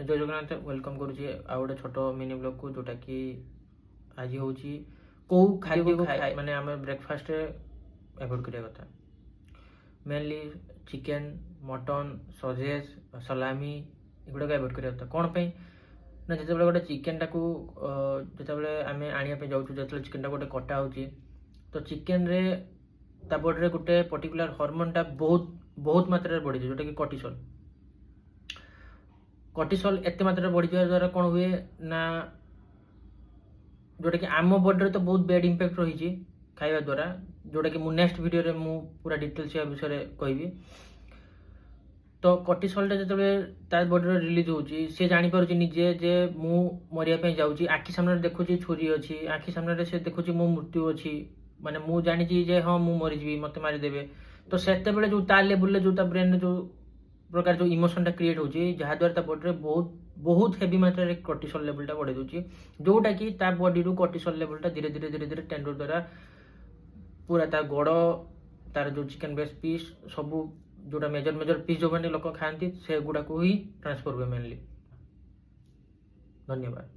जय जगन्नाथ वेलकम करुँचे आ गोटे छोट मिनी ब्लॉग को जोटा कि आज हूँ कौ खाद्य को खाए माने आम ब्रेकफास्ट एवॉइड करिया कथा मेनली चिकेन मटन सजेज सलामी एगुड़ा एवॉइड करिया कथा कौन पे ना जिते गोटे चिकेन टाक जिते आम आने जाऊँ जो चिकेन टा गोटे कटा हो तो चिकेन रे ता बॉडी गोटे पर्टिकुलर हार्मोन टा बहुत बहुत मात्रा बढ़ी जाए जोटा कि कॉर्टिसोल कॉर्टिसोल एते मात्रा बढ़ी जावा द्वारा कौन हुए ना जोटा कि आम बॉडी तो बहुत बैड इम्पैक्ट रही खाଇବା द्वारा जोटा कि नेक्स्ट वीडियो रे मु पूरा डिटेल्स या विषय कहबी तो कॉर्टिसोल जो तार बॉडी रिलीज होची से जानी पारुची निजे जे मु मरिया पे जाउची आखि सामने देखुची छुरी अछि आखि सामने से देखुची मो मृत्यु अछि माने मु जानी छी जे हां मु मरि जीवी मते मारि देबे तो सेते बेले जो ता लेवल जो ता ब्रेन जो प्रकार जो इमोशन टा क्रिएट होची जहा द्वारा ता बॉडी रे बहुत बहुत हेवी मात्रा रे कॉर्टिसोल लेवल टा बढ़े दोची जोटा कि ता बॉडी रू कॉर्टिसोल लेवल टा धीरे धीरे धीरे धीरे टेंडर द्वारा पूरा ता गोड़ तार जो चिकन ब्रेस्ट पीस सब जोटा मेजर मेजर पीस जो मैंने लोक खाती से गुड़ा को ही ट्रांसफर हुए मेनली। धन्यवाद।